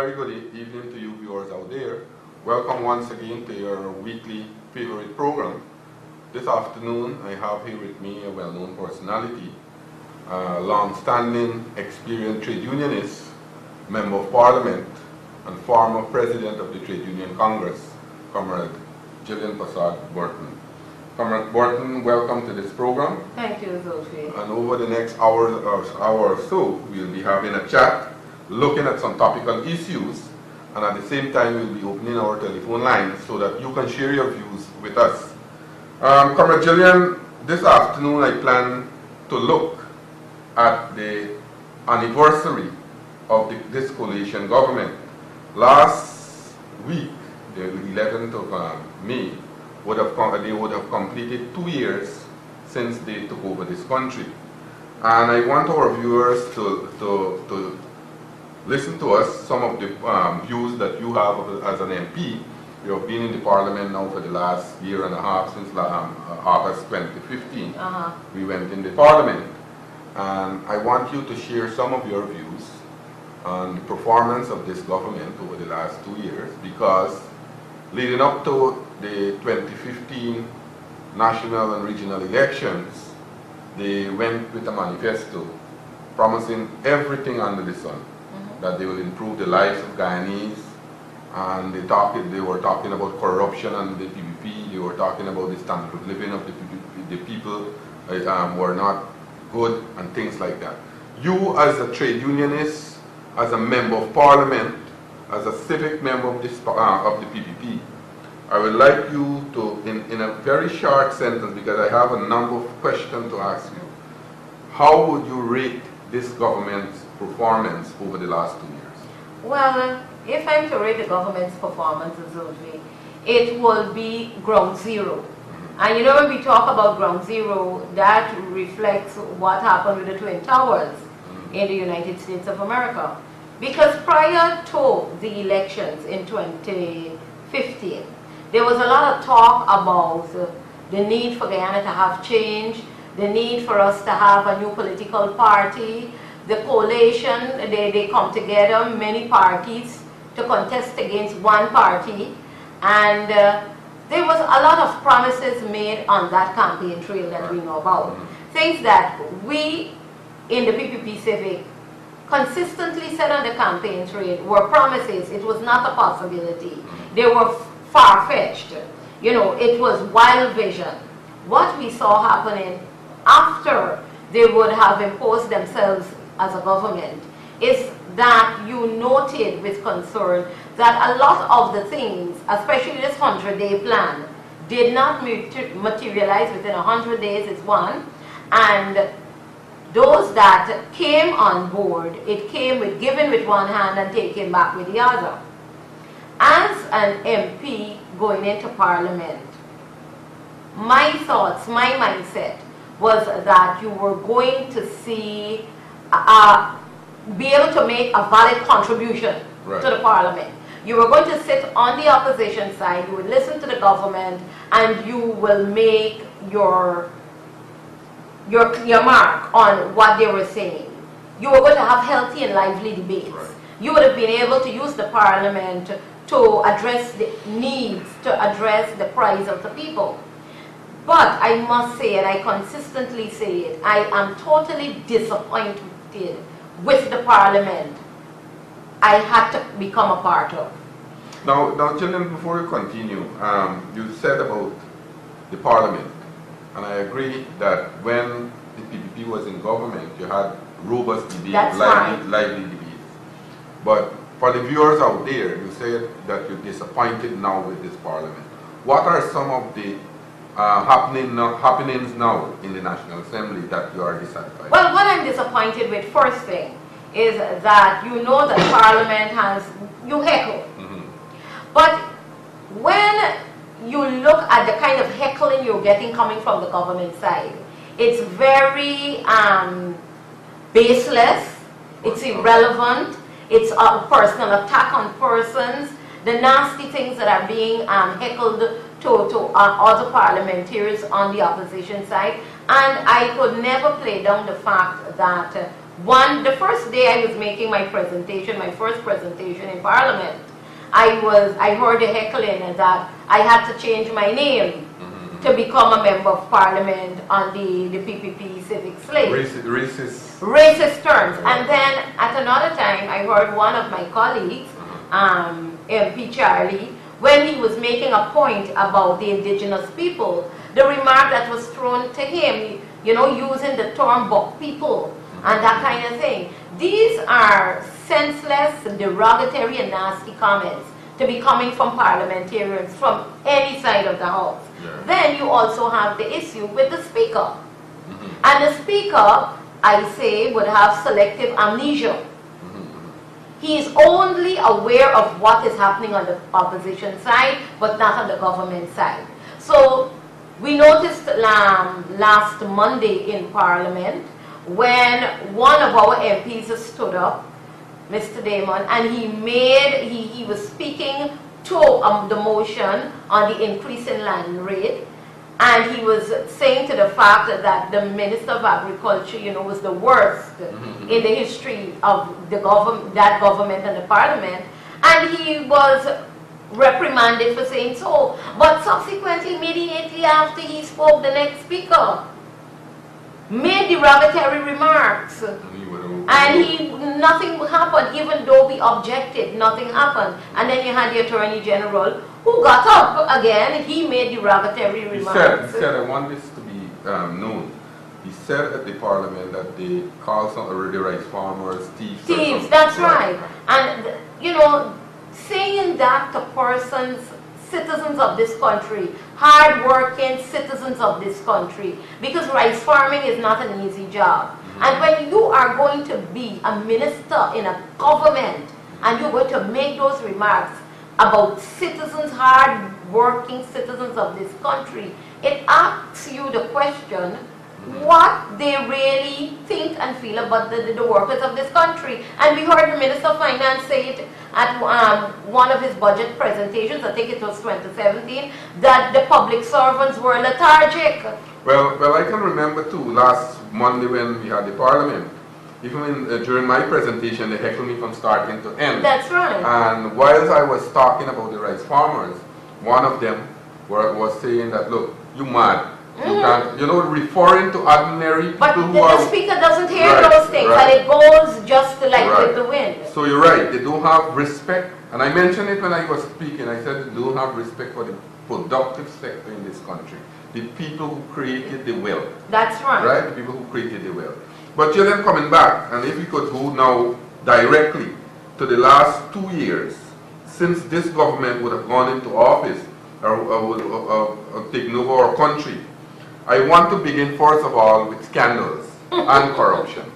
very good evening to you viewers out there. Welcome once again to your weekly favorite program. This afternoon I have here with me a well-known personality, long-standing experienced trade unionist, member of parliament, and former president of the Trade Union Congress, Comrade Gillian Persaud Burton. Comrade Burton, welcome to this program. Thank you, Zulfi. And over the next hour or so, we'll be having a chat, looking at some topical issues, and at the same time we'll be opening our telephone lines so that you can share your views with us. Comrade Gillian, this afternoon I plan to look at the anniversary of this coalition government. Last week, the 11th of May, they would have completed 2 years since they took over this country. And I want our viewers to listen to us, some of the views that you have as an MP. You have been in the parliament now for the last year and a half, since August 2015. We went in the parliament. And I want you to share some of your views on the performance of this government over the last 2 years, because leading up to the 2015 national and regional elections, they went with a manifesto promising everything under the sun, that they will improve the lives of Guyanese, and they were talking about corruption and the PPP, they were talking about the standard of living of the people were not good, and things like that. You as a trade unionist, as a member of parliament, as a civic member of the PPP, I would like you to, in a very short sentence, because I have a number of questions to ask you, how would you rate this government's performance over the last 2 years? Well, if I'm to rate the government's performance, Zulfi, it will be ground zero. And you know, when we talk about ground zero, that reflects what happened with the Twin Towers in the United States of America. Because prior to the elections in 2015, there was a lot of talk about the need for Guyana to have change, the need for us to have a new political party, the coalition, they come together, many parties, to contest against one party, and there was a lot of promises made on that campaign trail that we know about. Things that we in the PPP Civic consistently said on the campaign trail were promises. It was not a possibility. They were far-fetched. You know, it was wild vision. What we saw happening after they would have imposed themselves as a government is that you noted with concern that a lot of the things, especially this 100-day plan, did not materialize within 100 days is one, and those that came on board, it came with giving with one hand and taking back with the other. As an MP going into parliament, my thoughts, my mindset was that you were going to see, be able to make a valid contribution to the parliament. You were going to sit on the opposition side, you would listen to the government, and you will make your mark on what they were saying. You were going to have healthy and lively debates. You would have been able to use the parliament to address the needs, to address the cries of the people. But I must say, and I consistently say it, I am totally disappointed with the parliament I had to become a part of. Now Gillian, before you continue, you said about the parliament, and I agree that when the PPP was in government, you had robust debates, lively debates. But for the viewers out there, you said that you're disappointed now with this parliament. What are some of the happenings now in the National Assembly that you are dissatisfied? Well, what I'm disappointed with, first thing, is that you know that Parliament has, you heckle. But when you look at the kind of heckling you're getting coming from the government side, it's very baseless, it's irrelevant, it's a personal attack on persons, the nasty things that are being heckled to other parliamentarians on the opposition side. And I could never play down the fact that The first day I was making my presentation, my first presentation in Parliament, I heard the heckling that I had to change my name to become a member of Parliament on the PPP civic slate. Racist terms. And then at another time, I heard one of my colleagues, MP Charlie, when he was making a point about the indigenous people, the remark that was thrown to him, you know, using the term "buck people" and that kind of thing. These are senseless, derogatory, and nasty comments to be coming from parliamentarians from any side of the house. Yeah. Then you also have the issue with the speaker. And the speaker, I say, would have selective amnesia. He is only aware of what is happening on the opposition side, but not on the government side. So we noticed last Monday in Parliament when one of our MPs stood up, Mr. Damon, and he was speaking to the motion on the increase in land rate, and he was saying to the fact that the Minister of Agriculture, you know, was the worst in the history of that government and the Parliament, and he was reprimanded for saying so. But subsequently, immediately after he spoke, the next speaker made derogatory remarks, and nothing happened. Even though we objected, nothing happened. And then you had the Attorney General who got up again. He made derogatory remarks. He said, I want this to be known. He said at the Parliament that they call some of the rice farmers thieves. Thieves, that's right. And you know, saying that to persons, citizens of this country, hard-working citizens of this country, because rice farming is not an easy job. And when you are going to be a minister in a government and you're going to make those remarks about citizens, hard-working citizens of this country, it asks you the question what they really think and feel about the workers of this country. And we heard the Minister of Finance say it at one of his budget presentations, I think it was 2017, that the public servants were lethargic. Well, I can remember too, last Monday when we had the Parliament, even during my presentation, they heckled me from starting to end. That's right. And whilst I was talking about the rice farmers, one of them was saying that, look, you mad. You can't, you know, referring to ordinary people but who are... But the speaker doesn't hear those things, and it goes just like with the wind. So you're right, they don't have respect, and I mentioned it when I was speaking, I said they don't have respect for the productive sector in this country. The people who created the wealth. That's right. Right, the people who created the wealth. But you're then coming back, and if we could go now directly to the last 2 years, since this government would have gone into office, or taken over our country, I want to begin first of all with scandals and corruption.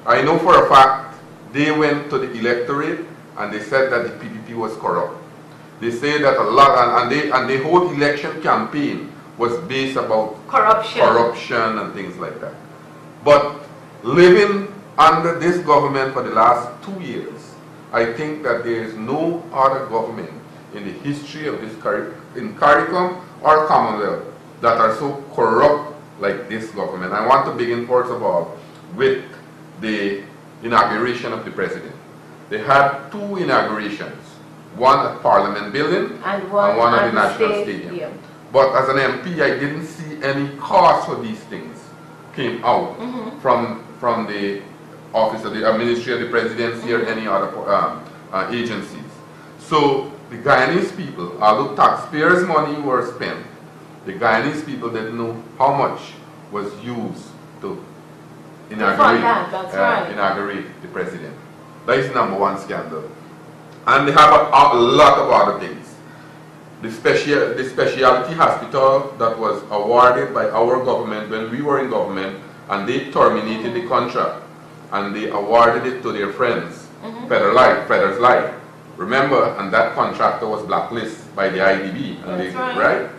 I know for a fact they went to the electorate and they said that the PPP was corrupt. They say that a lot, and the whole election campaign was based about corruption and things like that. But living under this government for the last 2 years, I think that there is no other government in the history of this in CARICOM or Commonwealth that are so corrupt like this government. I want to begin first of all with the inauguration of the president. They had 2 inaugurations, one at Parliament Building and one at the National Stadium. But as an MP, I didn't see any cost for these things came out from the office of the Ministry of the Presidency or any other agencies. So the Guyanese people, although taxpayers' money were spent, the Guyanese people didn't know how much was used to inaugurate the president. That is #1 scandal. And they have a lot of other things. The specialty hospital that was awarded by our government when we were in government, and they terminated the contract and they awarded it to their friends, Feathers Life. Remember, and that contractor was blacklisted by the IDB. And right?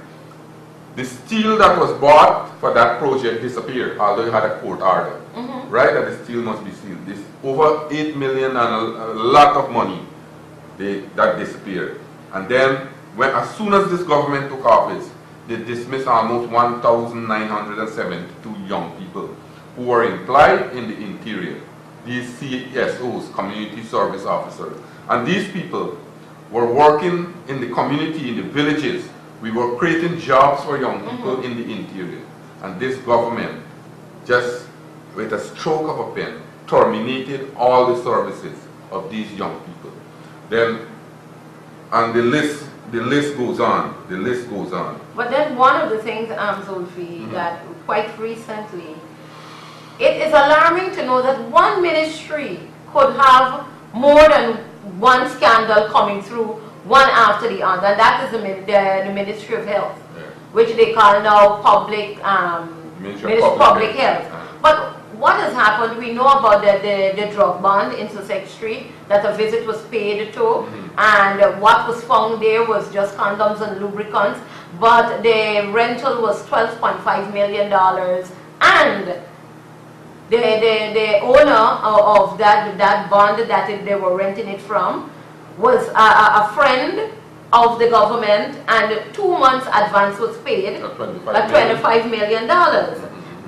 The steel that was bought for that project disappeared, although it had a court order. Right? That the steel must be sealed. This over 8 million and a lot of money that disappeared. And then as soon as this government took office, they dismissed almost 1,972 young people who were employed in the interior. these CSOs, community service officers. And these people were working in the community, in the villages. We were creating jobs for young people in the interior. And this government, just with a stroke of a pen, terminated all the services of these young people. Then, and the list goes on, the list goes on. But then one of the things, Zulfi, that quite recently, it is alarming to know that one ministry could have more than one scandal coming through, one after the other, and that is the Ministry of Health, which they call now Public Health. But what has happened, we know about the drug bond in Sussex Street, that a visit was paid to, and what was found there was just condoms and lubricants, but the rental was $12.5 million, and the owner of that bond that they were renting it from was a friend of the government, and 2 months advance was paid at $25 million.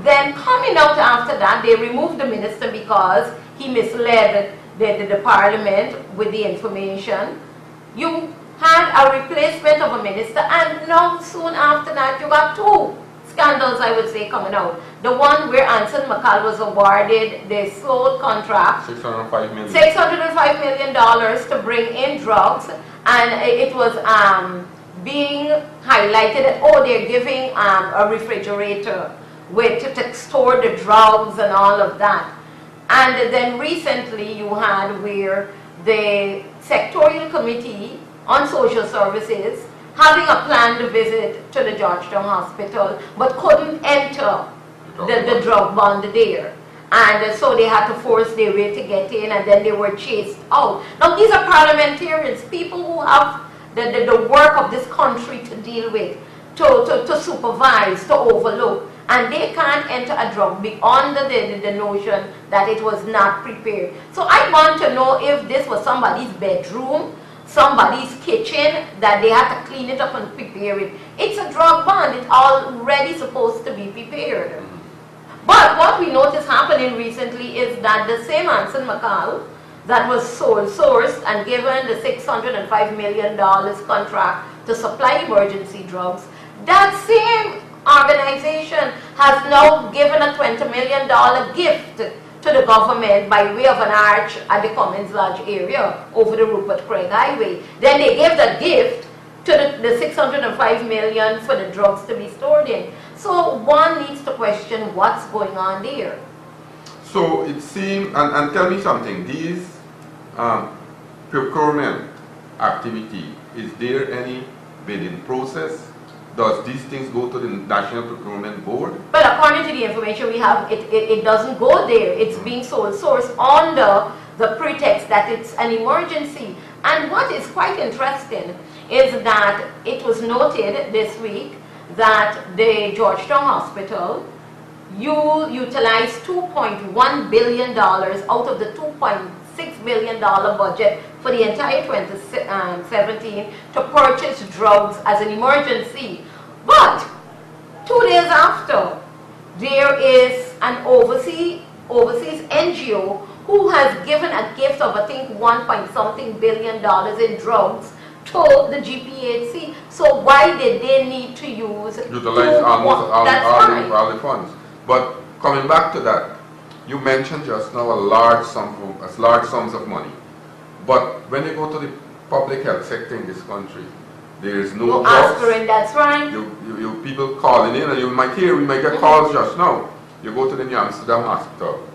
Then coming out after that, they removed the minister because he misled the parliament with the information. You had a replacement of a minister, and now soon after that you got 2 scandals, I would say, coming out. The one where Anson McCall was awarded the sole contract, $605 million to bring in drugs, and it was being highlighted that, oh, they're giving a refrigerator to store the drugs and all of that. And then recently you had where the sectorial committee on social services having a planned visit to the Georgetown Hospital, but couldn't enter the drug bond there. And so they had to force their way to get in, and then they were chased out. Now these are parliamentarians, people who have the work of this country to deal with, to supervise, to overlook. And they can't enter a drug under the notion that it was not prepared. So I want to know if this was somebody's bedroom, somebody's kitchen, that they had to clean it up and prepare it. It's a drug bond. It's already supposed to be prepared. But what we noticed happening recently is that the same Anson McCall that was sole sourced and given the $605 million contract to supply emergency drugs, that same organization has now given a $20 million gift to the government by way of an arch at the Cummins Lodge area over the Rupert Craig Highway. Then they gave the gift to the $605 million for the drugs to be stored in. So one needs to question what's going on there. So it seems, and tell me something, these procurement activity, is there any bidding process? Does these things go to the National Procurement Board? Well, according to the information we have, it doesn't go there. It's being sole source under the pretext that it's an emergency. And what is quite interesting is that it was noted this week that the Georgetown Hospital utilized $2.1 billion out of the $2.6 billion budget for the entire 2017 to purchase drugs as an emergency. But 2 days after, there is an overseas NGO who has given a gift of, I think, $1.something billion in drugs to the GPHC. So why did they need to utilize almost all the funds? But coming back to that, you mentioned just now large sums of money. But when you go to the public health sector in this country, there is no aspirin, that's right. You people calling in, and we might get calls just now. You go to the New Amsterdam Hospital,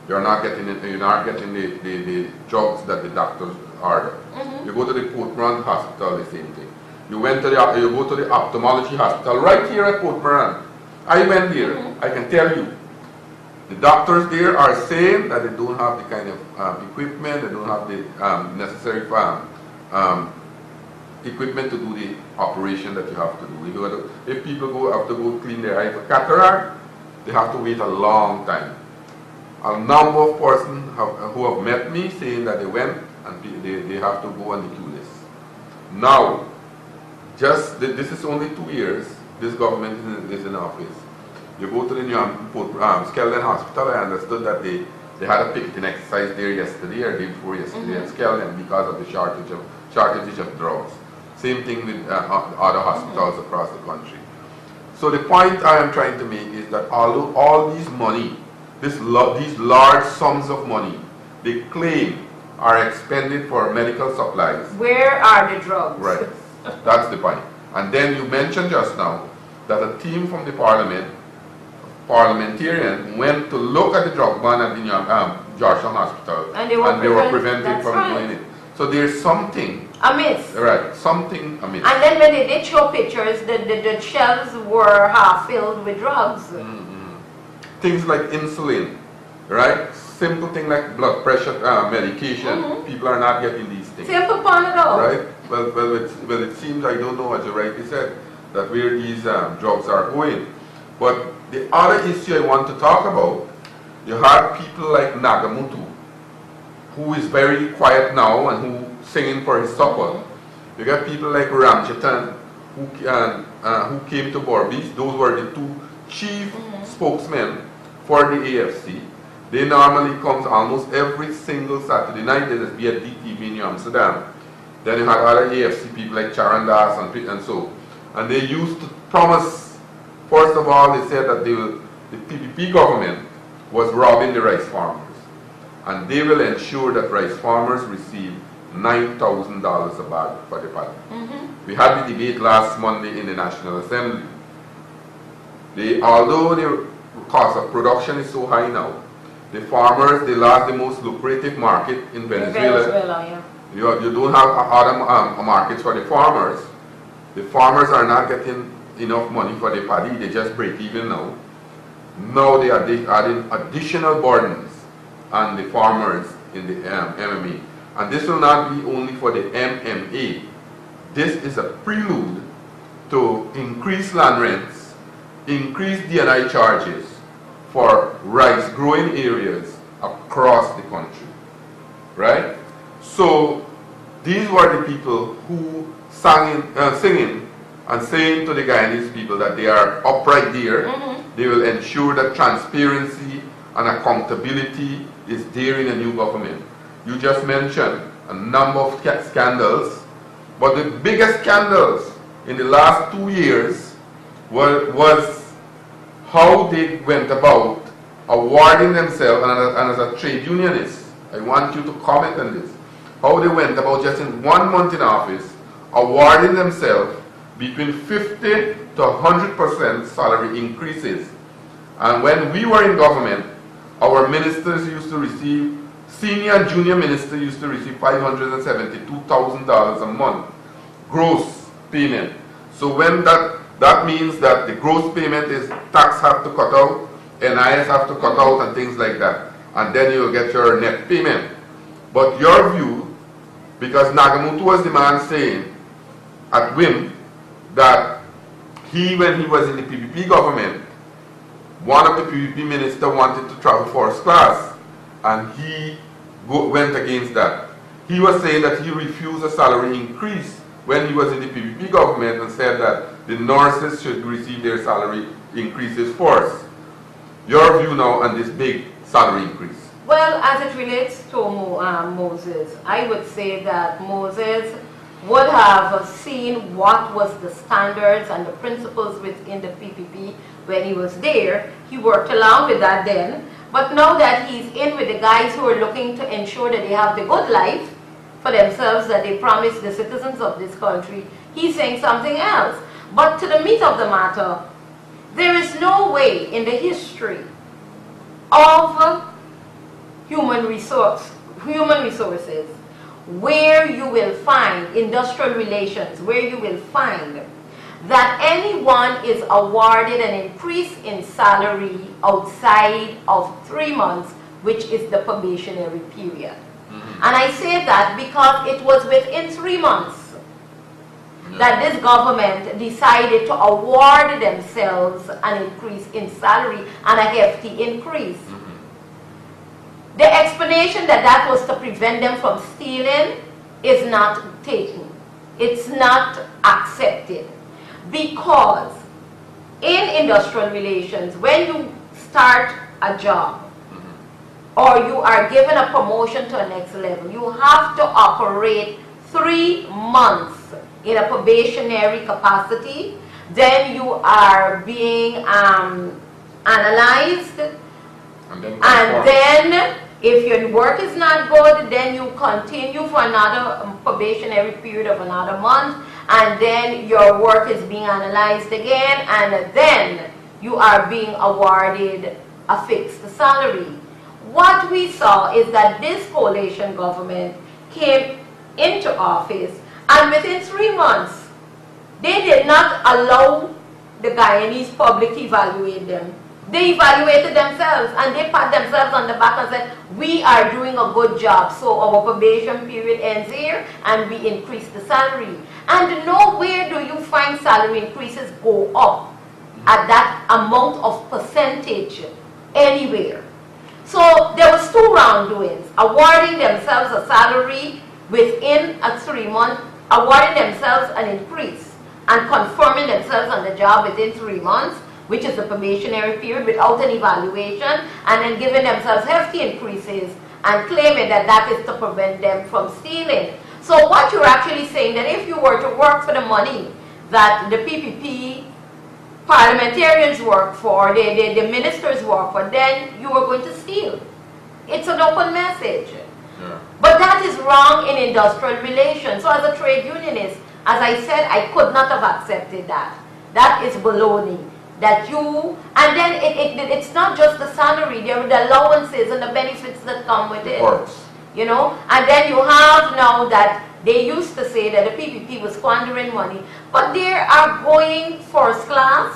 you're not getting the drugs that the doctors order. You go to the Portland Hospital, the same thing. You go to the ophthalmology hospital right here at Portland. I went there. I can tell you, the doctors there are saying that they don't have the kind of equipment, they don't have the necessary equipment to do the operation that you have to do. If people have to go clean their eye for cataract, they have to wait a long time. A number of persons who have met me saying that they went and they have to go on the queue list. Now, this is only 2 years this government is in office. You go to the New Skeldon Hospital, I understood that They had a picketing exercise there yesterday or day before yesterday in Skelton because of the shortage of drugs. Same thing with other hospitals across the country. So the point I am trying to make is that although all these money, these large sums of money, they claim are expended for medical supplies. Where are the drugs? Right. That's the point. And then you mentioned just now that a team from the parliamentarian went to look at the drug ban at the Georgetown Hospital, and they were prevented from doing it. So there's something amiss. Right, something amiss. And then when they did show pictures, the shelves were half filled with drugs. Things like insulin, right? Simple thing like blood pressure medication. People are not getting these things. Simple Panadol. Right? Well, it seems, I don't know, as you rightly said, that where these drugs are going. But the other issue I want to talk about, you have people like Nagamutu, who is very quiet now and who singing for his supper. You got people like Ramchatan, who came to Borbis. Those were the two chief spokesmen for the AFC. They normally come almost every single Saturday night. They just be at DTV in New Amsterdam. Then you had other AFC people like Charandas and so. And they used to promise, first of all, they said that the PPP government was robbing the rice farmers. And they will ensure that rice farmers receive $9,000 a bag for the paddy. We had the debate last Monday in the National Assembly. Although the cost of production is so high now, the farmers, they lost the most lucrative market in Venezuela. You don't have other markets for the farmers. The farmers are not getting enough money for the paddy. They just break even now. Now they are adding additional burdens on the farmers in the MMA. And this will not be only for the MMA. This is a prelude to increase land rents, increase D&I charges for rice growing areas across the country. Right? So these were the people who singing and saying to the Guyanese people that they are upright there. They will ensure that transparency and accountability is there in a new government. You just mentioned a number of scandals, but the biggest scandals in the last 2 years was how they went about awarding themselves, and as a trade unionist, I want you to comment on this, how they went about just in 1 month in office, awarding themselves between 50 to 100% salary increases. And when we were in government, our ministers used to receive, senior and junior ministers used to receive $572,000 a month gross payment. So when that means that the gross payment is tax have to cut out, NIS have to cut out and things like that. And then you'll get your net payment. But your view, because Nagamutu was the man saying at whim that when he was in the PPP government, one of the PPP ministers wanted to travel first class, and he went against that. He was saying that he refused a salary increase when he was in the PPP government and said that the nurses should receive their salary increases first. Your view now on this big salary increase? Well, as it relates to Moses, I would say that Moses would have seen what was the standards and the principles within the PPP when he was there. He worked along with that then. But now that he's in with the guys who are looking to ensure that they have the good life for themselves that they promised the citizens of this country, he's saying something else. But to the meat of the matter, there is no way in the history of human resources where you will find industrial relations, where you will find that anyone is awarded an increase in salary outside of 3 months, which is the probationary period. And I say that because it was within 3 months that this government decided to award themselves an increase in salary and a hefty increase. The explanation that that was to prevent them from stealing is not taken. It's not accepted. Because in industrial relations, when you start a job, or you are given a promotion to a next level, you have to operate 3 months in a probationary capacity. Then you are being analyzed, and then if your work is not good, then you continue for another probationary period of another month, and then your work is being analyzed again, and then you are being awarded a fixed salary. What we saw is that this coalition government came into office, and within 3 months, they did not allow the Guyanese public to evaluate them. They evaluated themselves, and they pat themselves on the back and said, we are doing a good job, so our probation period ends here, and we increase the salary. And nowhere do you find salary increases go up at that amount of percentage anywhere. So there was 2 wrongdoings: awarding themselves a salary within a 3 month, awarding themselves an increase, and confirming themselves on the job within 3 months, which is the probationary period, without an evaluation, and then giving themselves hefty increases and claiming that that is to prevent them from stealing. So what you're actually saying, that if you were to work for the money that the PPP parliamentarians work for, the ministers work for, then you are going to steal. It's an open message. Yeah. But that is wrong in industrial relations. So as a trade unionist, as I said, I could not have accepted that. That is baloney. That you, and then it's not just the salary, there are the allowances and the benefits that come with it. You know, and then you have now that they used to say that the PPP was squandering money, but they are going first class,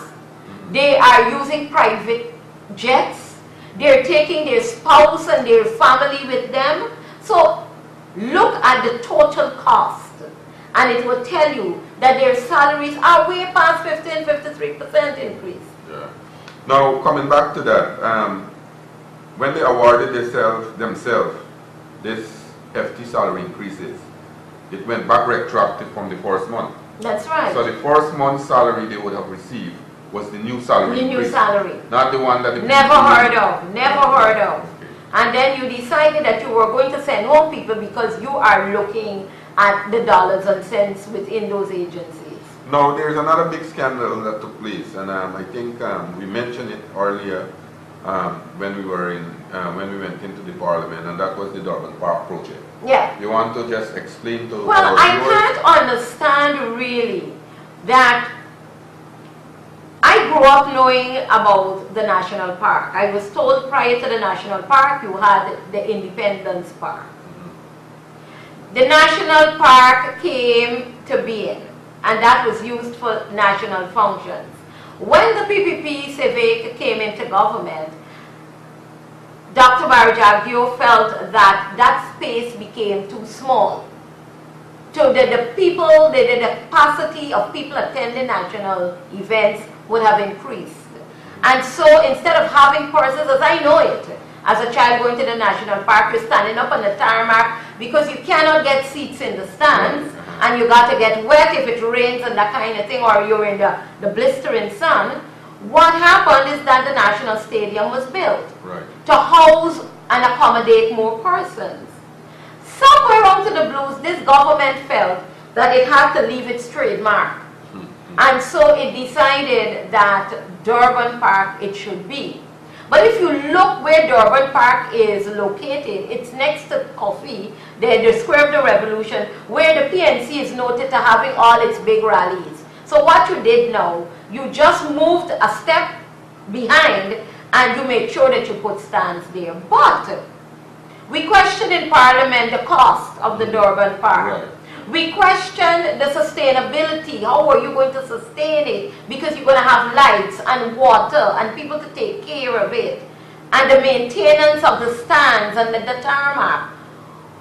they are using private jets, they're taking their spouse and their family with them. So look at the total cost, and it will tell you that their salaries are way past 53% increase. Yeah. Now, coming back to that, when they awarded themselves this hefty salary increases, it went back retroactive from the first month. That's right. So the first month's salary they would have received was the new salary increase. The new salary. Not the one that the never heard of. Never heard of. Okay. And then you decided that you were going to send home people because you are looking at the dollars and cents within those agencies. Now, there's another big scandal that took place, and I think we mentioned it earlier when we went into the parliament, and that was the Durban Park project. Yeah. You want to just explain to Well, our I viewers? can't understand really that. I grew up knowing about the national park. I was told prior to the national park you had the Independence Park. The national park came to being, and that was used for national functions. When the PPP Civic came into government, Dr. Barjagio felt that that space became too small. So the people, the capacity of people attending national events would have increased. And so instead of having persons, as I know it, as a child going to the national park, you're standing up on the tarmac because you cannot get seats in the stands, and you got to get wet if it rains and that kind of thing, or you're in the blistering sun. What happened is that the National Stadium was built to house and accommodate more persons. Somewhere on to the blues, this government felt that it had to leave its trademark. And so it decided that Durban Park it should be. But if you look where Durban Park is located, it's next to Coffee, the Square of the Revolution, where the PNC is noted to having all its big rallies. So what you did now, you just moved a step behind and you make sure that you put stands there. But we questioned in Parliament the cost of the Durban Park. Right. We questioned the sustainability. How are you going to sustain it? Because you're going to have lights and water and people to take care of it. And the maintenance of the stands and the tarmac.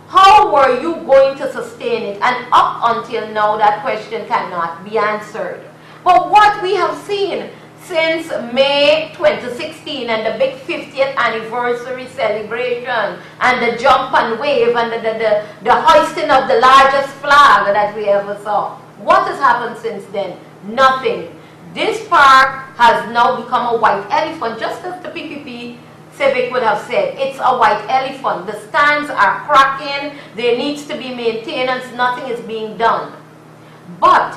How were you going to sustain it? And up until now, that question cannot be answered. But what we have seen since May 2016 and the big 50th anniversary celebration and the jump and wave and the hoisting of the largest flag that we ever saw. What has happened since then? Nothing. This park has now become a white elephant, just as the PPP Civic would have said, it's a white elephant. The stands are cracking, there needs to be maintenance, nothing is being done. But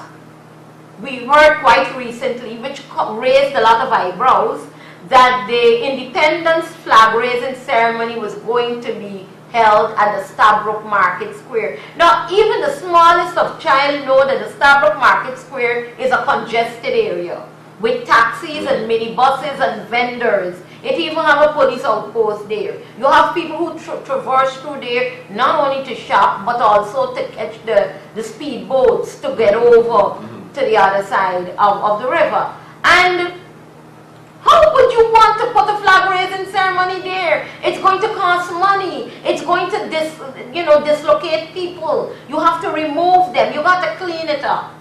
we heard quite recently, which raised a lot of eyebrows, that the independence flag raising ceremony was going to be held at the Stabrook Market Square. Now, even the smallest of child know that the Stabrook Market Square is a congested area with taxis and minibuses and vendors. It even have a police outpost there. You have people who traverse through there not only to shop but also to catch the speedboats to get over to the other side of the river. And how would you want to put a flag raising ceremony there? It's going to cost money. It's going to dislocate people. You have to remove them. You got to clean it up.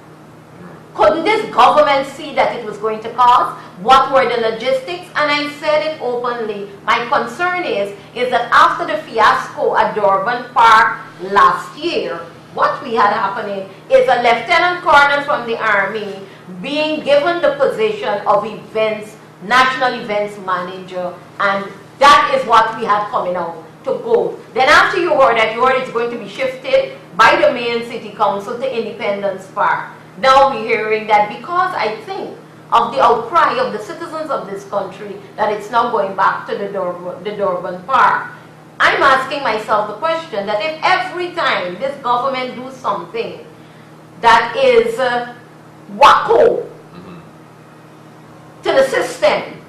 Couldn't this government see that it was going to cost? What were the logistics? And I said it openly. My concern is that after the fiasco at Durban Park last year, what we had happening is a lieutenant colonel from the army being given the position of events, national events manager, and that is what we had coming out to go. Then after you heard that, you heard it's going to be shifted by the main city council to Independence Park. Now we're hearing that because I think of the outcry of the citizens of this country that it's now going back to the Durban Park. I'm asking myself the question that if every time this government do something that is wacko to the system,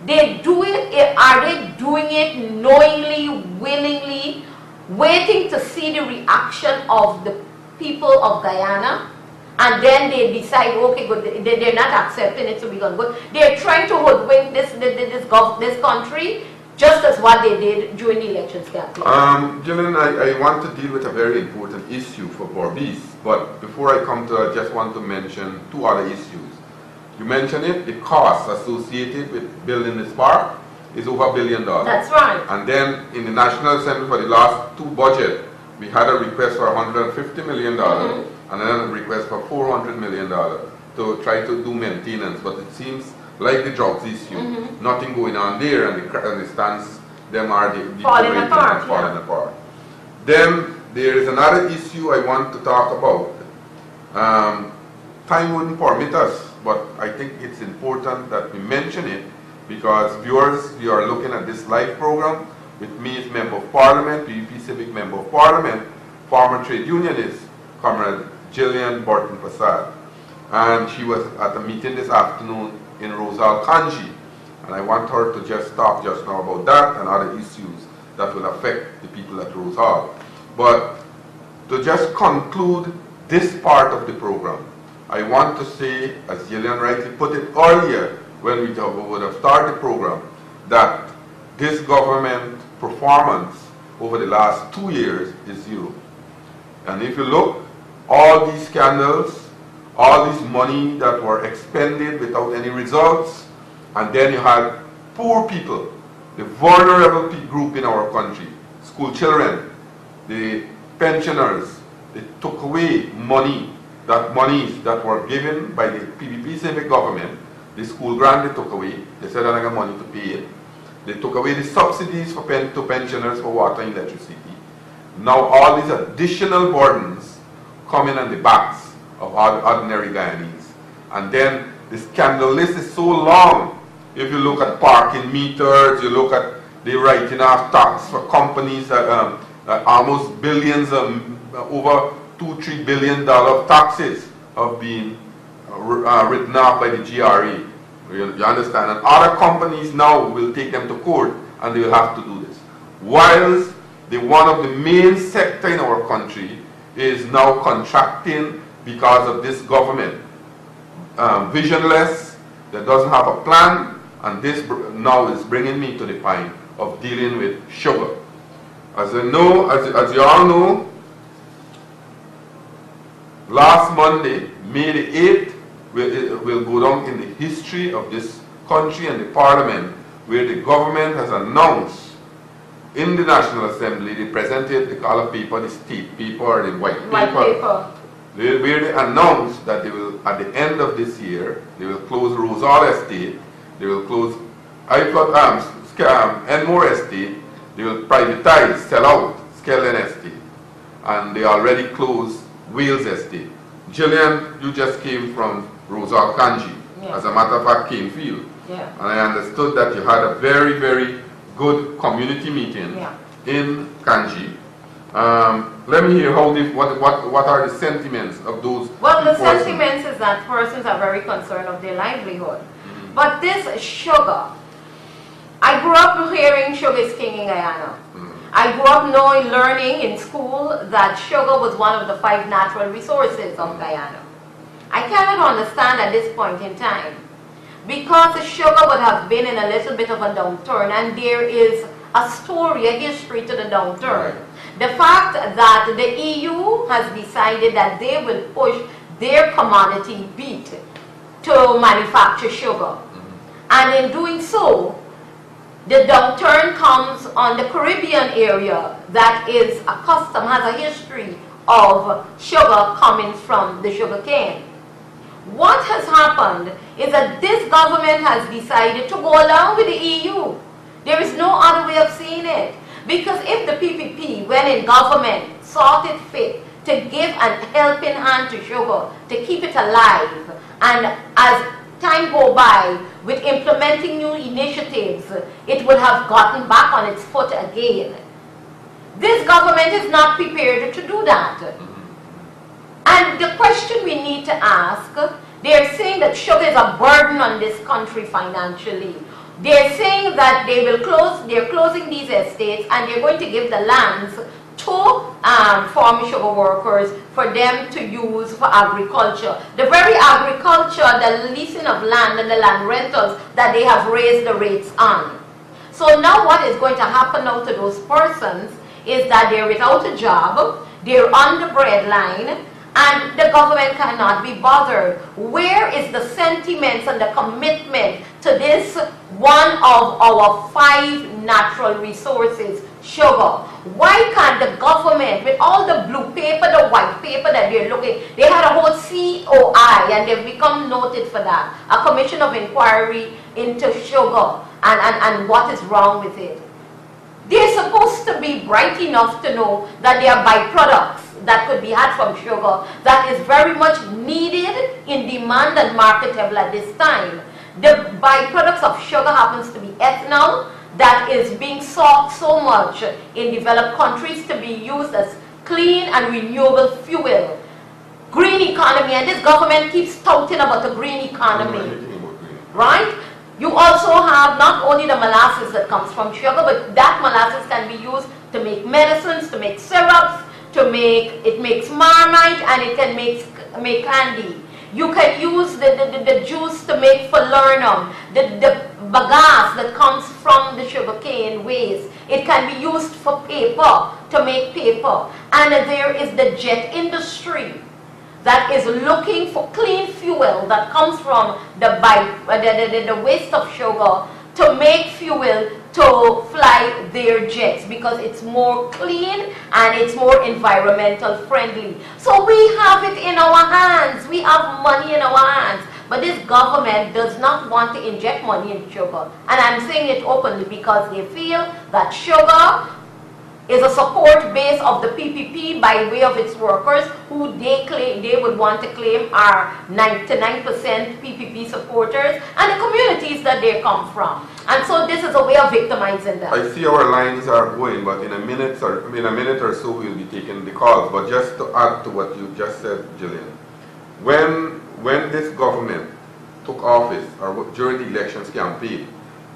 they do it, are they doing it knowingly, willingly, waiting to see the reaction of the people of Guyana? And then they decide, okay, good, they're not accepting it, so we're going to go. They're trying to hoodwink this country, just as what they did during the elections campaign. Gillian, I want to deal with a very important issue for Berbice, but before I come to it, I just want to mention two other issues. You mentioned it, the cost associated with building this park is over $1 billion. That's right. And then in the National Assembly for the last two budgets, we had a request for $150 million and then a request for $400 million to try to do maintenance. But it seems like the drugs issue, nothing going on there, and the stands, them are falling apart. Then there is another issue I want to talk about. Time wouldn't permit us, but I think it's important that we mention it because viewers, you are looking at this live program with me as Member of Parliament, PVP Civic Member of Parliament, former trade unionist, Comrade Gillian Burton Persaud. And she was at a meeting this afternoon in Rosal Kanji. And I want her to just talk just now about that and other issues that will affect the people at Rosal. But to just conclude this part of the program, I want to say, as Gillian rightly put it earlier when we would have started the program, that this government performance over the last 2 years is zero. And if you look, all these scandals, all this money that were expended without any results, and then you had poor people, the vulnerable group in our country, school children, the pensioners, they took away monies that were given by the PVP Civic government. The school grant they took away, they said I got money to pay it. They took away the subsidies to pensioners for water and electricity. Now all these additional burdens coming on the backs of ordinary Guyanese. And then the scandal list is so long. If you look at parking meters, you look at the writing off tax for companies that almost billions, over $2–3 billion of taxes have been written off by the GRA. You understand? And other companies now will take them to court and they will have to do this. Whilst one of the main sector in our country is now contracting because of this government. Visionless, that doesn't have a plan, and this now is bringing me to the point of dealing with sugar. As you know, as you all know, last Monday, May the 8th, will go down in the history of this country and the Parliament, where the government has announced in the National Assembly, they presented the color paper, the state paper, or the white paper. Where they announced that they will, at the end of this year, they will close Rosal Estate, they will close Enmore Estate, they will privatize, sell out Skeleton Estate, and they already closed Wales Estate. Gillian, you just came from Rosal Kanji, yeah. as a matter of fact, Canefield. Yeah. And I understood that you had a very, very good community meeting yeah. in Kanji. Let me hear what are the sentiments of those. Well, the sentiments is that persons are very concerned of their livelihood. Mm-hmm. But this sugar, I grew up hearing sugar is king in Guyana. Mm-hmm. I grew up learning in school that sugar was one of the 5 natural resources of Guyana. I cannot understand at this point in time, because the sugar would have been in a little bit of a downturn, and there is a story, a history to the downturn. Right. The fact that the EU has decided that they will push their commodity beet to manufacture sugar. Mm-hmm. And in doing so, the downturn comes on the Caribbean area that is accustomed, has a history of sugar coming from the sugar cane. What has happened is that this government has decided to go along with the EU. There is no other way of seeing it. Because if the PPP, when in government, thought it fit to give a helping hand to sugar, to keep it alive, and as time go by, with implementing new initiatives, it would have gotten back on its foot again. This government is not prepared to do that. And the question we need to ask, they're saying that sugar is a burden on this country financially. They're saying that they're closing these estates, and they're going to give the lands to farm sugar workers for them to use for agriculture. The very agriculture, the leasing of land and the land rentals that they have raised the rates on. So now what is going to happen now to those persons is that they're without a job, they're on the breadline, and the government cannot be bothered. Where is the sentiments and the commitment to this one of our 5 natural resources, sugar? Why can't the government, with all the blue paper, the white paper that they're looking, they had a whole COI, and they've become noted for that, a commission of inquiry into sugar and what is wrong with it. They're supposed to be bright enough to know that there are byproducts that could be had from sugar that is very much needed, in demand, and marketable at this time. The byproducts of sugar happens to be ethanol, that is being sought so much in developed countries to be used as clean and renewable fuel. Green economy, and this government keeps touting about the green economy, right? You also have not only the molasses that comes from sugar, but that molasses can be used to make medicines, to make syrups, it makes marmite, and it can make candy. You can use the juice to make falernum, the bagasse that comes from the sugarcane waste. It can be used for paper, to make paper. And there is the jet industry that is looking for clean fuel that comes from the waste of sugar to make fuel to fly their jets, because it's more clean and it's more environmental friendly. So we have it in our hands. We have money in our hands. But this government does not want to inject money in sugar. And I'm saying it openly because they feel that sugar is a support base of the PPP by way of its workers, who they would want to claim are 99% PPP supporters, and the communities that they come from. And so this is a way of victimizing them. I see our lines are going, but in a minute or so we'll be taking the calls. But just to add to what you just said, Gillian, when this government took office, or during the elections campaign,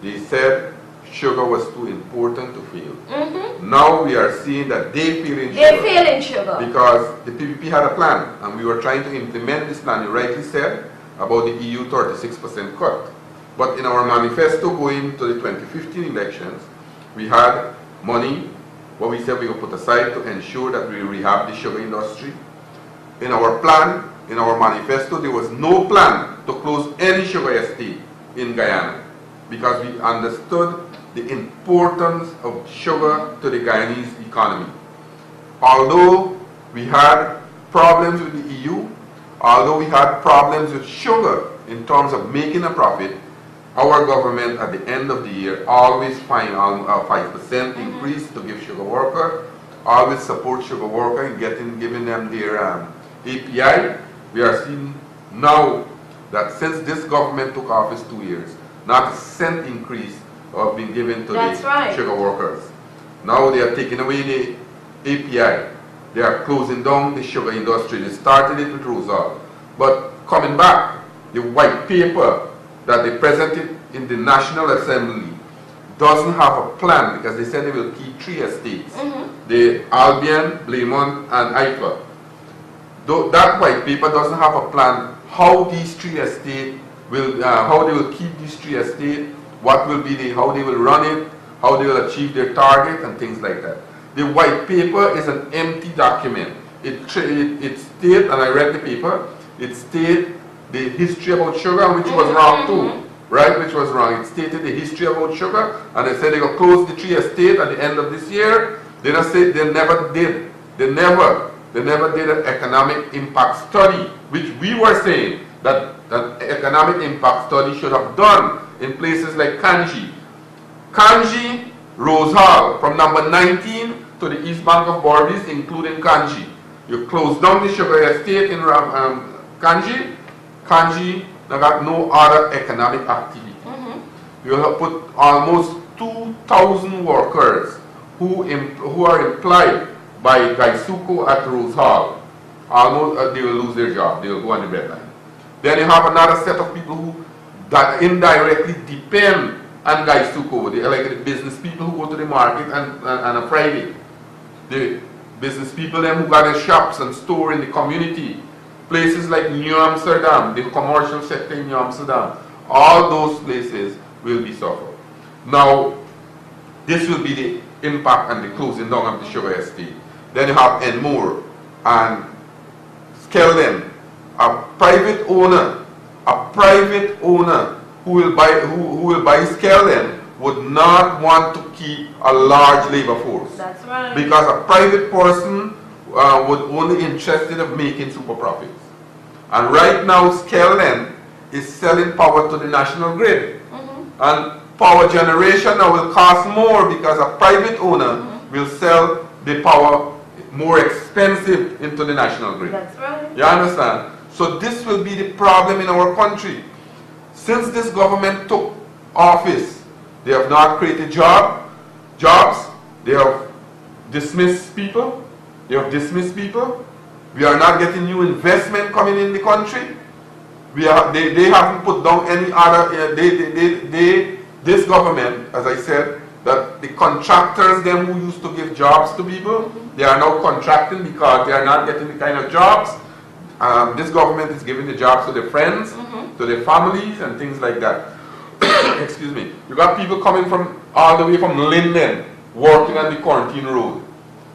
they said sugar was too important to fail. Mm-hmm. Now we are seeing that they fail in sugar. They fail in sugar. Because the PPP had a plan, and we were trying to implement this plan. You rightly said about the EU 36% cut. But in our manifesto going to the 2015 elections, we had money, what we said we would put aside to ensure that we rehab the sugar industry. In our plan, in our manifesto, there was no plan to close any sugar estate in Guyana, because we understood the importance of sugar to the Guyanese economy. Although we had problems with the EU, although we had problems with sugar in terms of making a profit, our government at the end of the year always find a 5% increase to give sugar worker, always support sugar worker in giving them their API. We are seeing now that since this government took office 2 years, not a cent increase have been given to the sugar workers. Now they are taking away the API. They are closing down the sugar industry. They started it with Rosal. But coming back, the white paper that they presented in the National Assembly doesn't have a plan, because they said they will keep 3 estates, the Albion, Blaymont, and Ifa. Though that white paper doesn't have a plan how these 3 estates will, how they will keep these 3 estates, what will be the, how they will run it, how they will achieve their target, and things like that. The white paper is an empty document. It states, and I read the paper, it stated the history about sugar, which was wrong too, right? Which was wrong. It stated the history about sugar, and they said they will close the 3 estates at the end of this year. They don't say, they never did. They never did an economic impact study, which we were saying that an economic impact study should have done in places like Kanji. Kanji, Rose Hall, from number 19 to the East Bank of Bordeaux, including Kanji. You close down the sugar estate in Kanji. Kanji got no other economic activity. You have put almost 2,000 workers who are employed by Gaisuko at Rose Hall. Almost they will lose their job. They will go on the red line. Then you have another set of people who that indirectly depend on Gaisuko, like the business people who go to the market and a Friday. The business people them who got their shops and store in the community. Places like New Amsterdam, the commercial sector in New Amsterdam, all those places will be suffered. Now, this will be the impact and the closing down of the sugar estate. Then you have Enmore and Skelden, a private owner who will buy Skelden would not want to keep a large labor force. That's right. Because a private person would only interested of making super profits. And right now, Skelden is selling power to the national grid. And power generation now will cost more because a private owner will sell the power more expensive into the national grid. That's right. You understand? So this will be the problem in our country. Since this government took office, they have not created jobs. They have dismissed people. We are not getting new investment coming in the country. They haven't put down any other. This government, as I said, that the contractors, them who used to give jobs to people, they are now contracting because they are not getting the kind of jobs. This government is giving the jobs to their friends, to their families, and things like that. Excuse me. You got people coming from all the way from Linden, working on the Quarantine Road.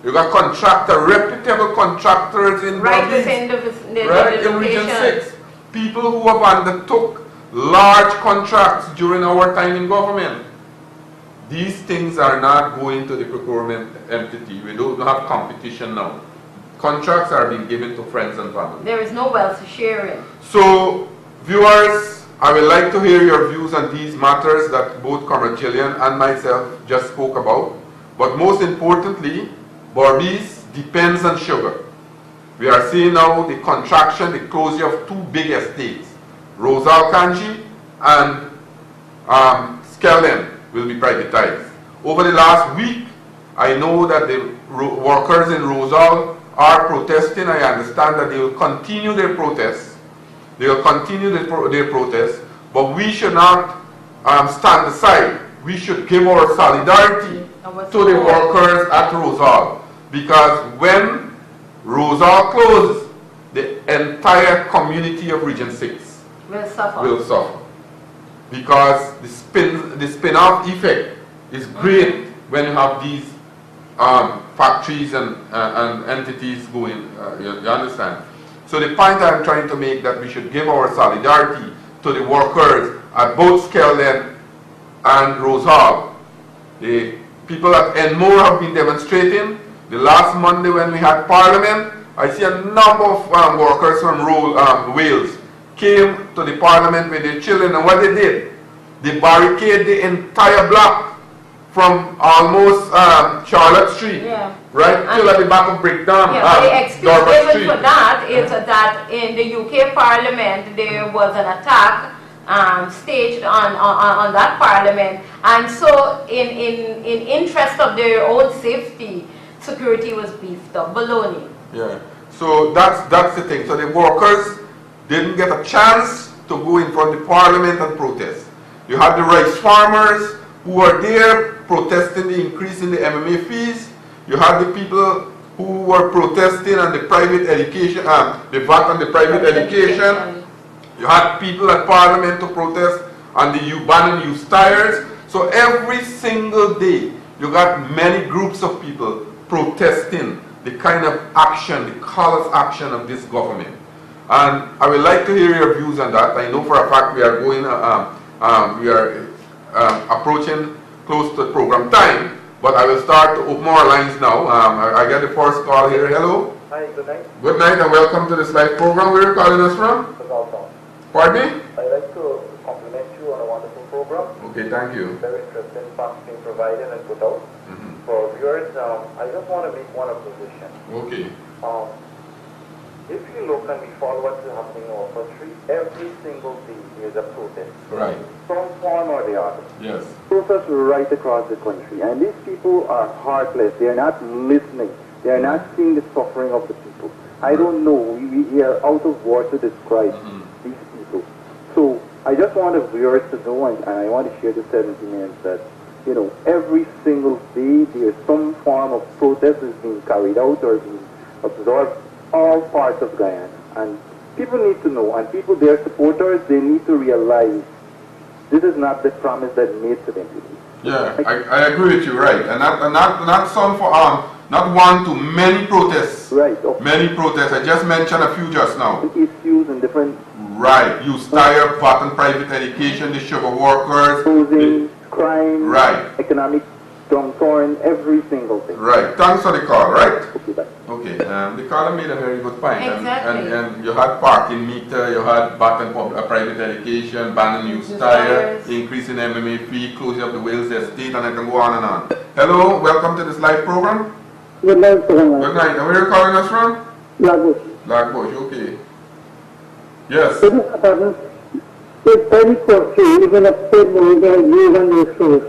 You got reputable contractors in in Region 6. People who have undertook large contracts during our time in government. These things are not going to the procurement entity. We don't have competition now. Contracts are being given to friends and family. There is no wealth sharing. So, viewers, I would like to hear your views on these matters that both Comrade Gillian and myself just spoke about. But most importantly, Bordeaux depends on sugar. We are seeing now the contraction, the closure of 2 big estates. Rosal Kanji and Skelden will be privatized. Over the last week, I know that the workers in Rosal are protesting. I understand that they will continue their protests. Their protests, but we should not stand aside. We should give our solidarity to the workers at Rosal. Because when Rosal closes, the entire community of Region 6 will suffer. Because the spin-off effect is great when you have these factories and entities going, you understand? So the point I'm trying to make that we should give our solidarity to the workers at both Skelden and Rosal. The people at Enmore have been demonstrating. The last Monday when we had Parliament, I see a number of workers from Wales came to the Parliament with their children, and what they they barricade the entire block from almost Charlotte Street, right, till at the back of Brickdown. The excuse given for that is that in the UK Parliament there was an attack staged on that Parliament, and so in interest of their own safety, security was beefed up. Baloney. Yeah. So that's the thing. So the workers didn't get a chance to go in front of the Parliament and protest. You had the rice farmers who were there protesting the increase in the MMA fees. You had the people who were protesting on the private education, the VAT on the private education. You had people at Parliament to protest on the banning used tires. So every single day, you got many groups of people protesting the kind of action, the callous action of this government. And I would like to hear your views on that. I know for a fact we are going, approaching close to program time, but I will start to open our lines now. I get the first call here. Hello. Hi, good night. Good night and welcome to this live program. Where are you calling us from? Pardon me? I'd like to compliment you on a wonderful program. Okay, thank you. Very interesting facts being provided and put out. For viewers, I just want to make one opposition. Okay. If you look and we follow what's happening in our country, every single day there's a protest. Right. Some form or the other. Yes. Protests right across the country. And these people are heartless. They are not listening. They are not seeing the suffering of the people. I don't know. We are out of words to describe these people. So I just want the viewers to know, and I want to share the 70 minutes that, you know, every single day there's some form of protest is being carried out or being absorbed all parts of Guyana. And people need to know, and people, their supporters, they need to realize this is not the promise that made to them. Yeah, I agree with you, right. And not some for not one to many protests. Right. Okay. Many protests. I just mentioned a few just now. Issues and different. Right. Use tire, VAT and private education, the sugar workers. Housing, crime. Right. Economic downturn, every single thing. Right. Thanks for the call, right? Okay, bye. Okay. The caller made a very good point. Exactly. And you had parking meter, you had VAT and private education, banning used tire, increasing MMA fee, closing up the Wales estate, and I can go on and on. Hello, welcome to this live program. Good night, Good night. And where are you calling us from? Lagos. Lagos, okay. Yes. It's very costly, even a state money can use on these things.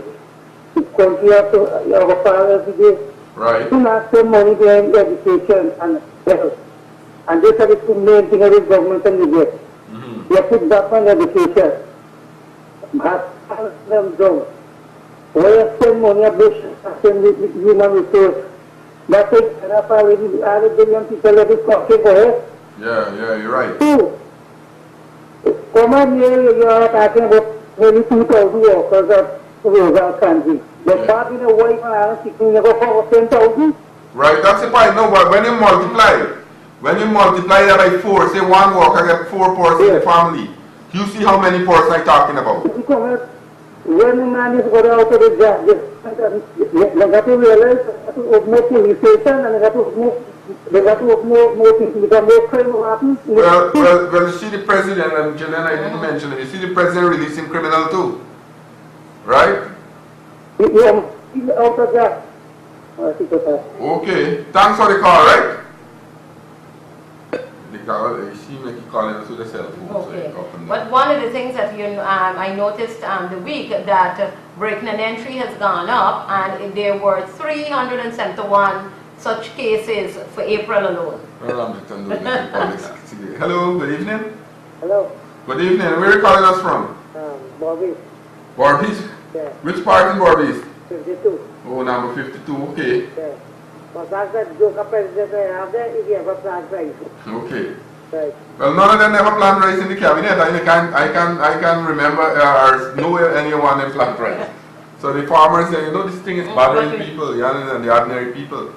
The country has to have a power every day. Right. You not spend money behind education and health. And this is the main thing of the government can do. They put back on education. Have them down. Why you spend money on this, spend with human resource? That's it, and that's already added billion people that is costing for it. Yeah, you're right. Two. Come on here, you are talking about maybe 2,000 workers of rural country. But back in a wife and I think you go for 10,000. Right, that's the point. No, but when you multiply that by 4, say one worker get 4 persons in the family, you see how many persons I'm talking about. When a man is going out of the job, they got to realize that to open more police station and they got to open more things because more crime will happen. Well, you see the president, and Gillian, I didn't mention it, you see the president releasing criminal too, right? Yeah, out of that. Okay, thanks for the call, right? She may keep calling us with the cell phone. Okay. So but one of the things that I noticed the week that breaking and entry has gone up, and there were 371 such cases for April alone. Hello, good evening. Hello. Good evening. Where are you calling us from? Barbies. Barbies? Yeah. Which part in Barbies? 52. Oh, number 52, okay. Yeah. But that's that joke of president I have there, if you ever plant rice. Okay. Right. Well, none of them ever plant rice in the cabinet. I can remember or know anyone in plant rice. So the farmers say, you know, this thing is bothering people, and the ordinary people.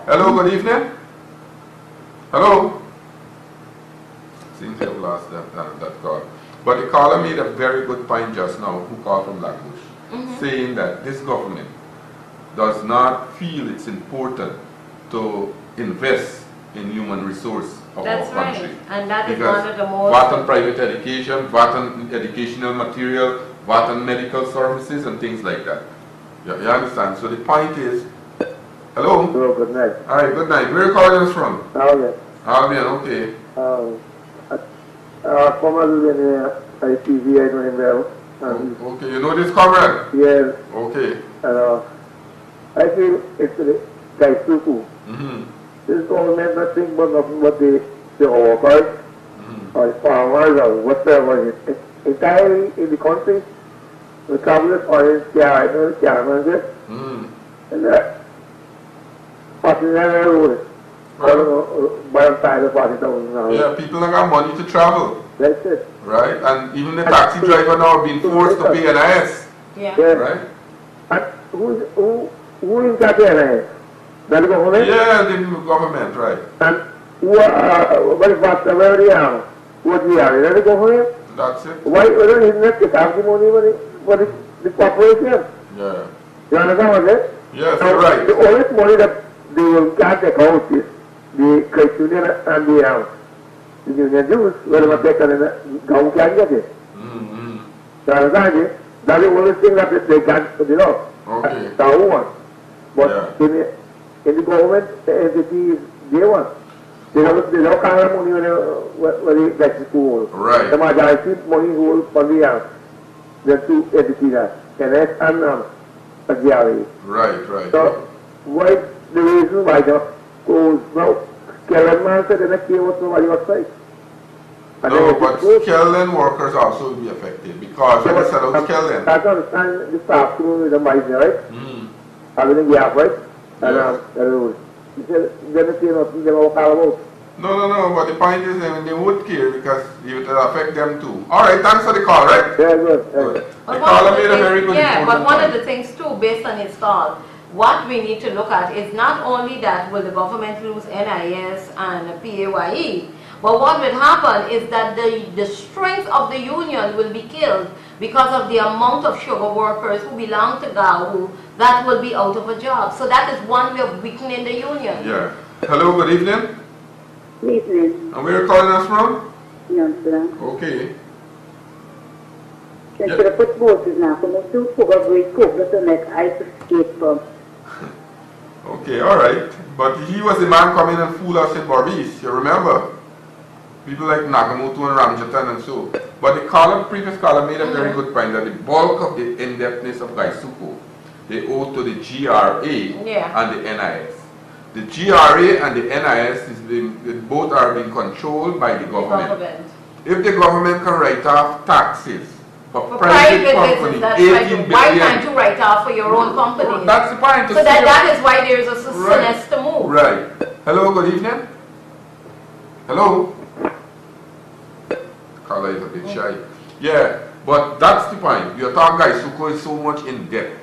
Hello, good evening. Hello. Seems to have lost that call. But the caller made a very good point just now, who called from Lagos, saying that this government does not feel it's important to invest in human resource of That's our country. right. And that is because one of the most... VAT on private education, VAT on educational material, VAT and medical services and things like that. You understand? So the point is, hello? Hello, good night. All right, good night. Where are you calling us from? Albion. Albion, okay. Formerly in ITV, I know him well. Okay, you know this comrade? Yes. Okay. I feel it's the guy Suku. This government not think but nothing but the workers or the farmers or whatever. It's entirely in the country. The travelers are in I know the caravans. And passing down the road. I don't know, by the side of 40,000 now. Yeah, people don't got money to travel. That's it. Right? And even the taxi driver now being forced to pay NIS. Yeah. Right? And who is that NIS? The government? Yeah, the government, right. And what is that? Where they are? What they are? The government? That's it. Why don't you not take out the money for the corporation? Yeah. You understand what it is? Yes, you're right. The only money that they will can't take out is the credit union and the union dues, whatever they can go can get it. You understand it? That's the only thing that they can put it up. Okay. That's one. But in the government entities, they want. They don't carry money when they get to school. Right. The majority money hold for the two entities, NS and GRA. Right. So, why the reason why the schools now, Kellen man said they don't care what somebody was saying. No, but Kellen workers also will be affected because when they set out Kellen. I can understand the staff room with the mice, right? Having a gap, right? And he said, they don't care nothing, they don't care about. No, but the point is they would care because it will affect them too. Alright, thanks for the call, right? Yeah, good. The caller made a very good Yeah, but one point. of the things too, based on his call, what we need to look at is not only that will the government lose NIS and PAYE, but what will happen is that the strength of the union will be killed because of the amount of sugar workers who belong to GAWU that will be out of a job. So that is one way of weakening the union. Yeah. Hello, good evening. Good evening. And where are you calling us from? Youngster. Okay. Jag skulle på ett båt now, för måste fråga vad vi kopplar till ett ice skate from. Okay, alright. But he was the man coming and fool us in Barbies, you remember? People like Nagamoto and Ramjatan and so. But the previous caller made a very good point that the bulk of the indebtedness of Gaisuko, they owe to the GRA and the NIS. The GRA and the NIS, both are being controlled by the government. If the government can write off taxes for private companies, 18 billion. Why can't you write off for your own company? That's the point. So that is why there is a sinister move. Right. Hello, good evening. Hello. Caller is a bit shy. Yeah, but that's the point. You're talking Gaisuko is so much in debt.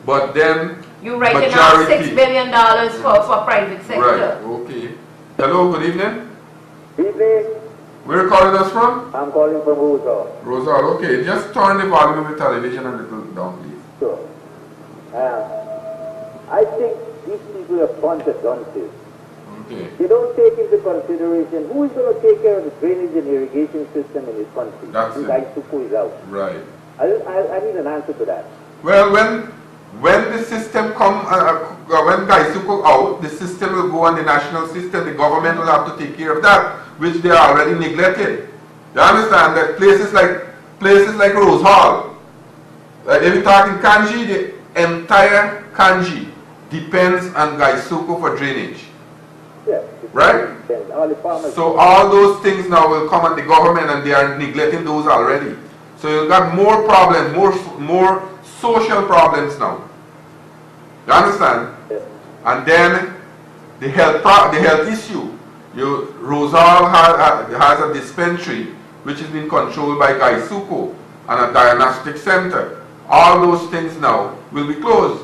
But then you writing off $6 billion for private sector. Right, okay. Hello, good evening. Evening. Where are you calling us from? I'm calling from Rosal. Rosal, okay. Just turn the volume of the television a little down, please. Sure. I think these people are bunch of dunces. Okay. They don't take into consideration who is going to take care of the drainage and irrigation system in this country. That's it. Gaisuko is out. Right. I need an answer to that. Well, when the system when Gaisuko out, the system will go on the national system. The government will have to take care of that, which they are already neglected. You understand that places like Rose Hall, if you talk in Kanji, the entire Kanji depends on Gaisuko for drainage. Yeah. Right? So all those things now will come on the government and they are neglecting those already. So you've got more problems, more social problems now. You understand? Yes. And then the health issue. Rosal has a dispensary which is being controlled by Gaisuko and a diagnostic center. All those things now will be closed.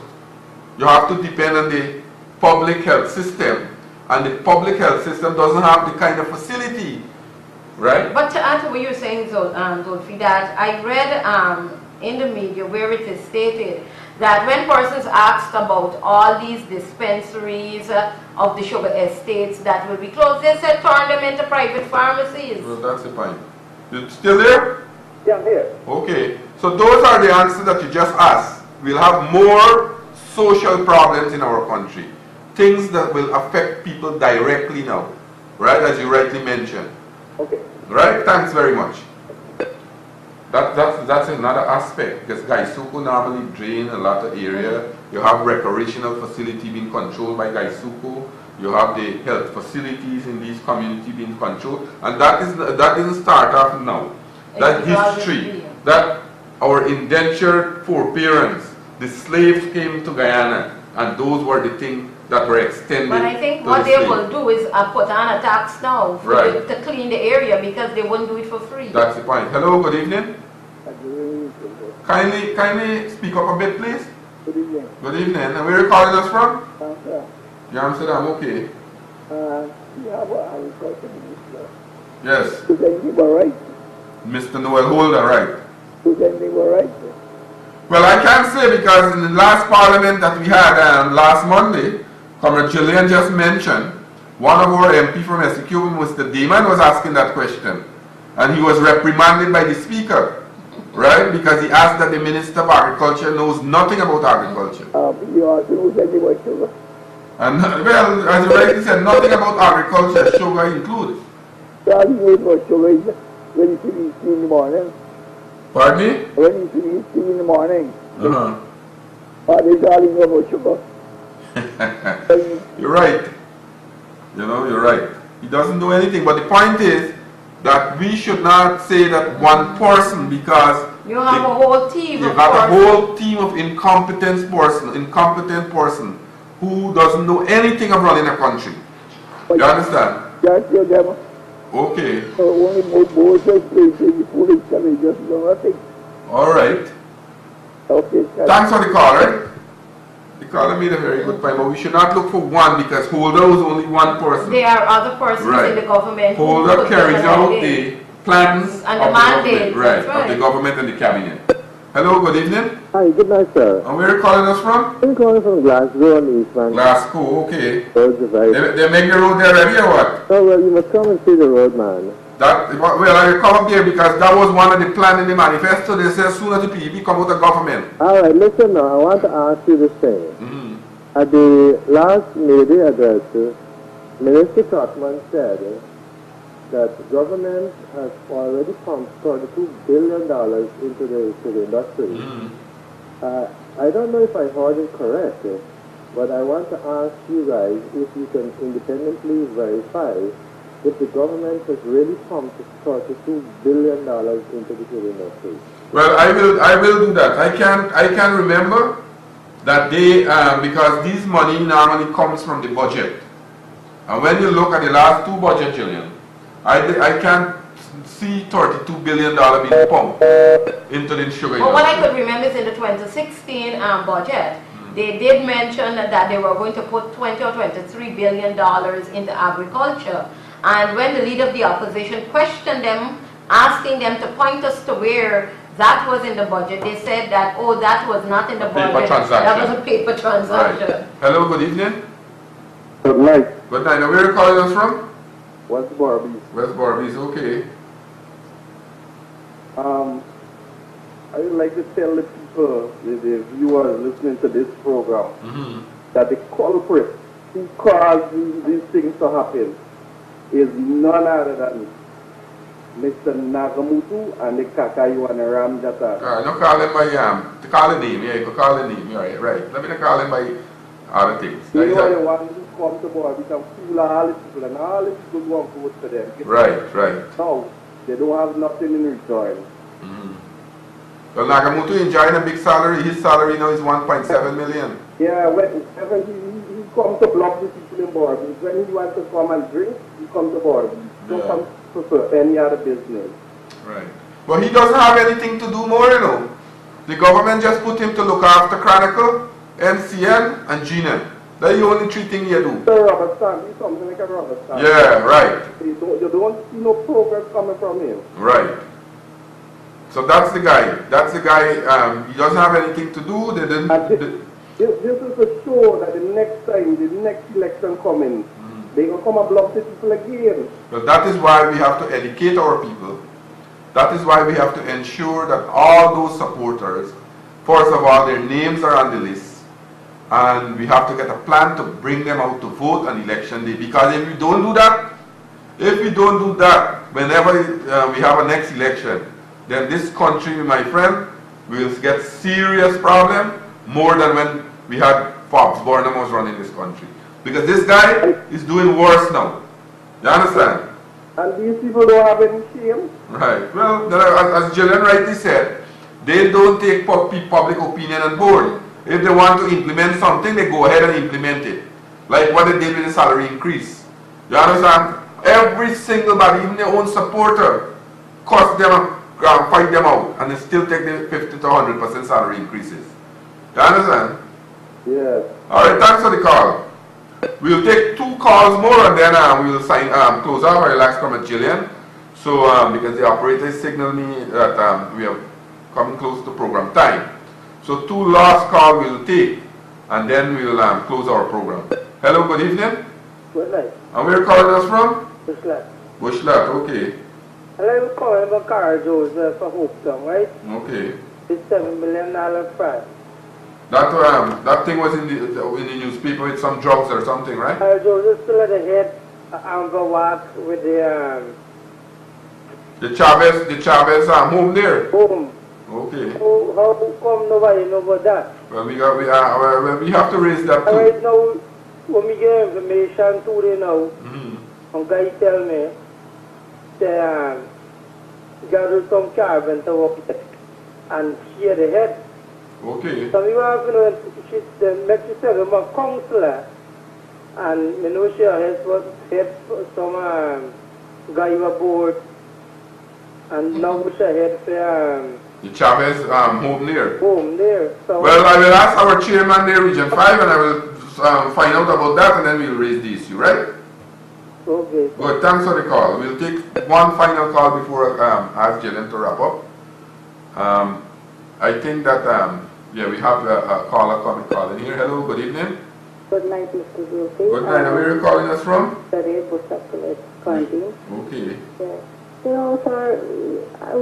You have to depend on the public health system. And the public health system doesn't have the kind of facility, right? But to add to what you're saying, Zulfi, that I read in the media where it is stated that when persons asked about all these dispensaries of the sugar estates that will be closed, they said turn them into private pharmacies. Well, that's the point. You still there? Yeah, I'm here. Okay. So So those are the answers that you just asked. We'll have more social problems in our country. Things that will affect people directly now. Right, as you rightly mentioned. Okay. Right, thanks very much. That's another aspect, because Gaisuku normally drain a lot of area. You have recreational facility being controlled by Gaisuku. You have the health facilities in these communities being controlled, and that didn't start off now. That history, that our indentured foreparents, the slaves came to Guyana, and those were the things that were extended. But I think what they will do is put on a tax now for right. to clean the area, because they won't do it for free. That's the point. Hello, good evening. Kindly speak up a bit, please. Good evening. Good evening. And where are you calling us from? Amsterdam. Amsterdam, okay. You have an agriculture minister. Yes. Is anything all right? Mr. Noel Holder, right. Is anything all right? Well, I can't say, because in the last parliament that we had last Monday, Comrade Gillian just mentioned, one of our MP from SQ, Mr. Damon, was asking that question. And he was reprimanded by the speaker, right? Because he asked that the Minister of Agriculture knows nothing about agriculture. You also know anything about sugar? And, well, as you rightly said, nothing about agriculture, sugar included. All you know about sugar is when you finish tea in the morning. Pardon me? When you finish tea in the morning. Uh-huh. That's all you know about sugar. You're right. You know, you're right. He doesn't know anything. But the point is that we should not say that one person, because you have a whole team. You have a whole team of incompetent person who doesn't know anything of running a country. You understand? Just your demo. Okay. Only more bullshit, foolish, just know nothing. All right. Okay. Thanks for the call, right? The caller made a very good point, but we should not look for one, because Holder was only one person. There are other persons right. in the government. Holder carries out the plans and of the mandate, government, right, of the government and the cabinet. Hello, good evening. Hi, good night, sir. And where are you calling us from? I'm calling from Glasgow on Eastman. Glasgow, okay. Roads are very... They make the road there ready or what? Oh, well, you must come and see the road, man. Well, I come up here because that was one of the plans in the manifesto. They said as soon as the PDP come out of government. All right, listen now, I want to ask you this thing. At the last May Day address, Minister Trotman said that the government has already pumped $42 billion into the industry. I don't know if I heard it correct, but I want to ask you guys if you can independently verify if the government has really pumped $42 billion into the sugar industry. Well, I will do that. I can remember that they, because this money normally comes from the budget. And when you look at the last two budget, Gillian, I can't see $32 billion being pumped into the sugar industry. But what I could remember is in the 2016 budget, they did mention that they were going to put $20 or $23 billion into agriculture. And when the leader of the opposition questioned them, asking them to point us to where that was in the budget, they said that, oh, that was not in the budget. That was a paper transaction. Right. Hello, good evening. Good night. Good night. Now, where are you calling us from? West Barbies. West Barbies, okay. I would like to tell the people, the viewers listening to this program, that the culprit who caused these things to happen is none other than Mr. Nagamutu and the Kakayu and the Ramjata. No call him by call the name, yeah, you can call the name, right. Let me call him by other things. They are the ones who come to board, become fool all the people, and all the people want to vote for them. Right. Now, they don't have nothing in return. Well, Nagamutu enjoying a big salary. His salary now is 1.7 million. Yeah, whenever he comes to block the people in board, when he wants to come and drink, he comes to board. He don't come for any other business. Right. But he doesn't have anything to do more, you know. The government just put him to look after Chronicle, MCN, and GNM. That's the only three things you do. The rubber stamp, he's something like a rubber stamp. Yeah, right. You don't see no progress coming from him. Right. So that's the guy. He doesn't have anything to do. This is to show that the next time, the next election coming, they will come and block the people again. But that is why we have to educate our people That is why we have to ensure that all those supporters, first of all, their names are on the list, and we have to get a plan to bring them out to vote on election day. Because if we don't do that, whenever we have a next election, then this country, my friend, will get serious problem, more than when we had Fox Burnham was running this country. Because this guy is doing worse now. You understand? And these people don't have any shame. Right. Well, as Gillian rightly said, they don't take public opinion on board. If they want to implement something, they go ahead and implement it. Like what they did with the salary increase. You understand? Every single body, even their own supporter, cost them, fight them out, and they still take the 50 to 100% salary increases. You understand? Yeah. All right, thanks for the call. We'll take 2 calls more, and then we'll close off our last comment, Gillian. So, because the operator signaled me that we are coming close to program time. So 2 last calls we'll take, and then we'll close our program. Hello, good evening. Good night. And where are you calling us from? Bushlat. Bushlat, okay. And I was calling about Carl Joseph for Hoopton, right? Okay. It's $7 million prize. That thing was in the newspaper with some drugs or something, right? Carl Joseph still at the head go walk with the Chavez home there. Home. Okay. How come nobody know about that? Well, we have to raise that too. Right now, when we get information today now, some guy tell me that gather some carbon to work and shear the head. Okay. So we want to know, she said, I'm a counselor, and I know she has some guy aboard, and now she had for the Chavez home there. Home there. So well, I will ask our chairman there, Region 5, and I will find out about that, and then we'll raise the issue, right? okay. Good, thanks for the call. We'll take one final call before I ask Gillian to wrap up. I think that, yeah, we have a caller calling here. Hello, good evening. Good night, Mr. Zulfi. Good night. And where are you calling us from? Sorry, Bushlat quarantine. Okay. Yeah. You know, sir,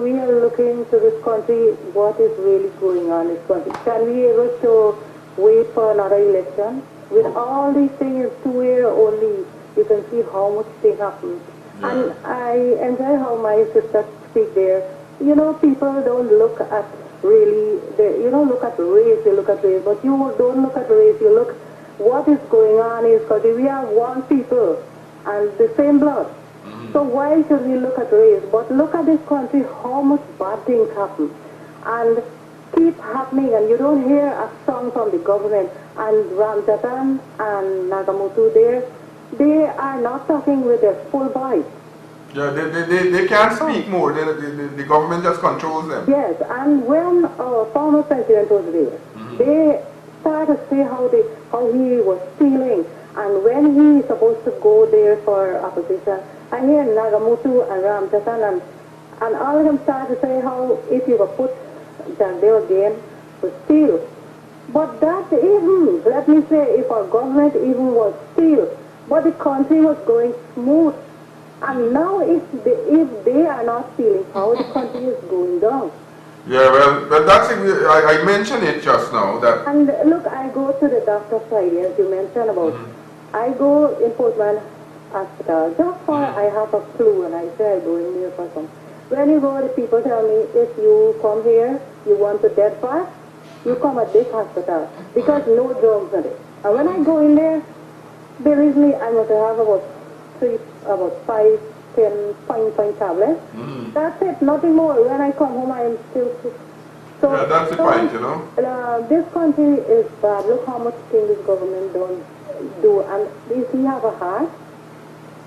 we are looking to this country, what is really going on in this country. Can we be able to wait for another election? With all these things, 2 years only, you can see how much things happen. Yeah. And I enjoy how my sister speak there. You know, people don't look at really, you don't look at race, you look at race, but you don't look at race, you look what is going on in this country. We are one people and the same blood. So why should we look at race? But look at this country, how much bad things happen. And keep happening, and you don't hear a song from the government. And Ramjatan and Nagamutu there, they are not talking with their full voice. Yeah, they can't speak more. The government just controls them. Yes, and when our former president was there, they started to say how he was feeling. And when he is supposed to go there for opposition, I hear Nagamutu and Ramjatan and all of them started to say how if you were put Jagdeo again to steal. But that even, let me say, if our government even was steal, but the country was going smooth. And now if they are not stealing, how the country is going down. Yeah, well, that's I mentioned it just now that. And look, I go to the doctor Friday, as you mentioned about. I go in Portman Hospital just for I have a flu, and I say I go in there for some. When you go, the people tell me if you come here, you want to dead fast, you come at this hospital because no drugs in it. And when I go in there, believe me, I must have about 5, 10 point tablets. That's it, nothing more. When I come home, I am still sick. So, yeah, that's the point, you know. This country is bad. Look how much things this government don't do. And if he have a heart,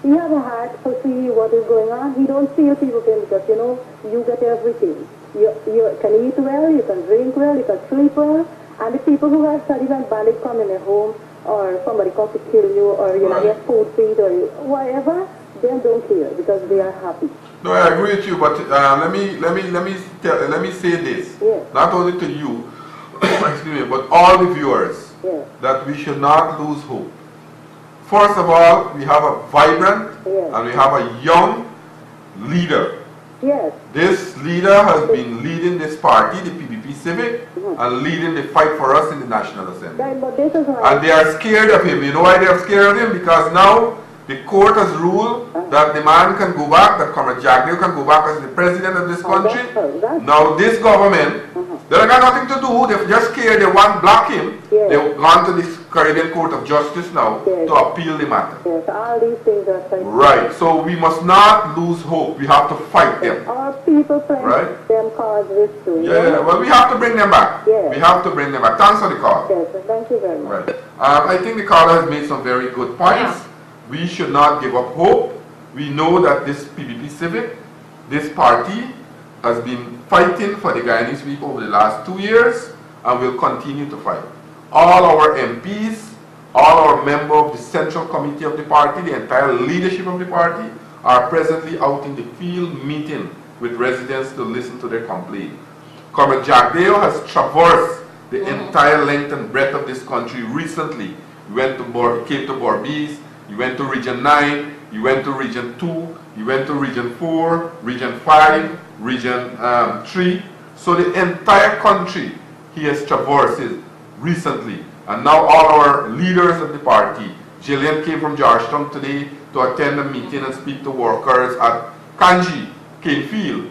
he have a heart to see what is going on. He don't steal people because, you know, you get everything. You can eat well, you can drink well, you can sleep well. And the people who have studied when bandits come in their home, or somebody comes to kill you, or you know, get food feed, or whatever, they don't care because they are happy. No, I agree with you, but let me say this. Yes. Not only to you, excuse me, but all the viewers, that we should not lose hope. First of all, we have a vibrant and we have a young leader Yes. This leader has been leading this party, the PPP Civic, and leading the fight for us in the National Assembly. Right, but this is why. And they are scared of him. You know why they are scared of him? Because now the court has ruled that the man can go back, that Comrade Jagdeo can go back as the president of this country. Now this government, they don't got nothing to do. They're just scared. They want to block him. Yes. They've gone to the Caribbean Court of Justice now Yes. to appeal the matter. Yes, all these things are fighting. Right. So we must not lose hope. We have to fight them. Our people playing Right. them cause this too. Yeah, well, we have to bring them back. Yes. We have to bring them back. Thanks for the call. Yes, thank you very much. Right. I think the caller has made some very good points. We should not give up hope. We know that this PPP Civic, this party, has been fighting for the Guyanese people over the last 2 years and will continue to fight. All our MPs, all our members of the Central Committee of the party, the entire leadership of the party, are presently out in the field meeting with residents to listen to their complaint. Comrade Jagdeo has traversed the entire length and breadth of this country recently. He went to came to Borbies, he went to Region 9, he went to Region 2, he went to Region 4, Region 5, Region 3. So the entire country he has traversed recently. And now all our leaders of the party, Gillian came from Georgetown today to attend a meeting and speak to workers at Kanji, Canefield,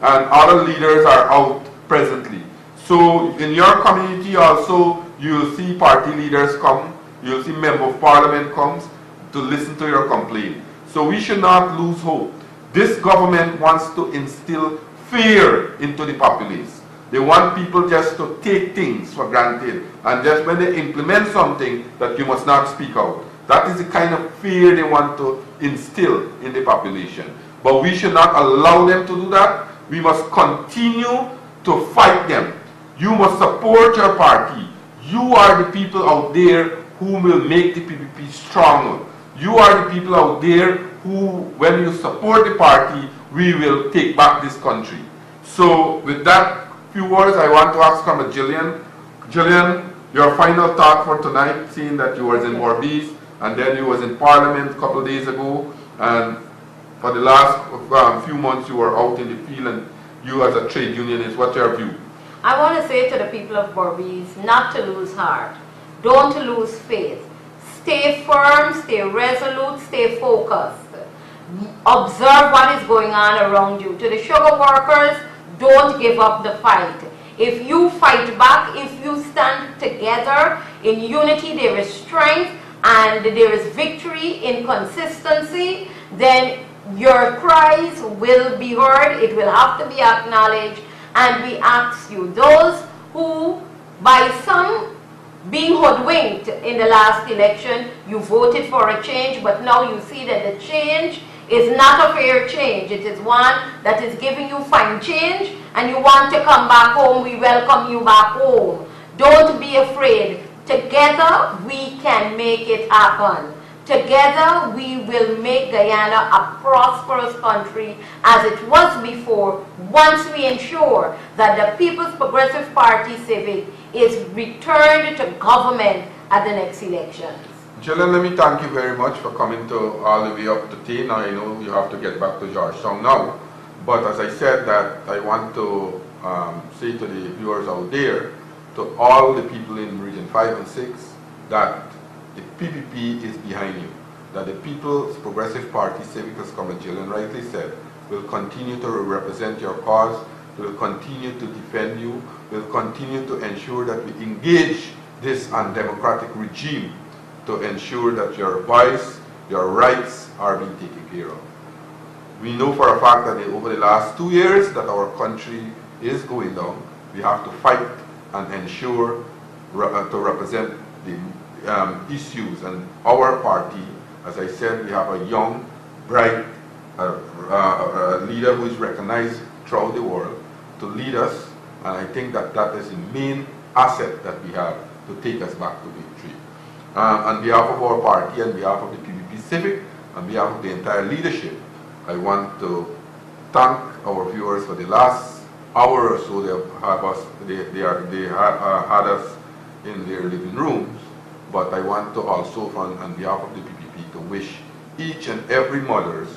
and other leaders are out presently. So in your community also, you'll see party leaders come, you'll see member of parliament comes to listen to your complaint. So we should not lose hope. This government wants to instill fear into the populace. They want people just to take things for granted, and just when they implement something that you must not speak out. That is the kind of fear they want to instill in the population. But we should not allow them to do that. We must continue to fight them. You must support your party. You are the people out there who will make the PPP stronger. You are the people out there who, when you support the party, we will take back this country. So with that few words, I want to ask Comrade Gillian. Gillian, your final thought for tonight, seeing that you was in Borbies, and then you was in Parliament a couple of days ago, and for the last few months you were out in the field, and you as a trade unionist, what's your view? I want to say to the people of Borbies not to lose heart. Don't lose faith. Stay firm, stay resolute, stay focused. Observe what is going on around you. To the sugar workers, don't give up the fight. If you fight back, if you stand together in unity, there is strength and there is victory in consistency, then your cries will be heard, it will have to be acknowledged, and we ask you, those who by some being hoodwinked in the last election, you voted for a change, but now you see that the change is not a fair change. It is one that is giving you fine change, and you want to come back home, we welcome you back home. Don't be afraid. Together, we can make it happen. Together, we will make Guyana a prosperous country as it was before, once we ensure that the People's Progressive Party Civic is returned to government at the next elections. Gillian, let me thank you very much for coming to all the way up to Tea. Now I know you have to get back to Georgetown now, but as I said, that I want to say to the viewers out there, to all the people in Region 5 and 6, that the PPP is behind you, that the People's Progressive Party Civic, as Comrade Gillian rightly said, will continue to represent your cause, will continue to defend you, will continue to ensure that we engage this undemocratic regime to ensure that your voice, your rights are being taken care of. We know for a fact that over the last 2 years that our country is going down. We have to fight and ensure to represent the issues, and our party, as I said, we have a young, bright leader who is recognized throughout the world to lead us, and I think that that is the main asset that we have to take us back to victory. On behalf of our party, on behalf of the PPP Civic, on behalf of the entire leadership, I want to thank our viewers for the last hour or so. They had us in their living rooms, but I want to also, on behalf of the PPP, to wish each and every mothers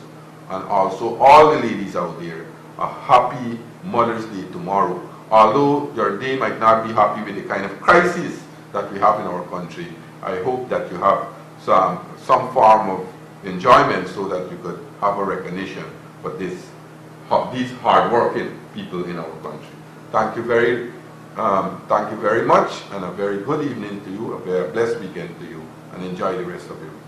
and also all the ladies out there a happy Mother's Day tomorrow. Although your day might not be happy with the kind of crisis that we have in our country, I hope that you have some form of enjoyment so that you could have a recognition for these hard-working people in our country. Thank you very much, and a very good evening to you, a very blessed weekend to you, and enjoy the rest of your week.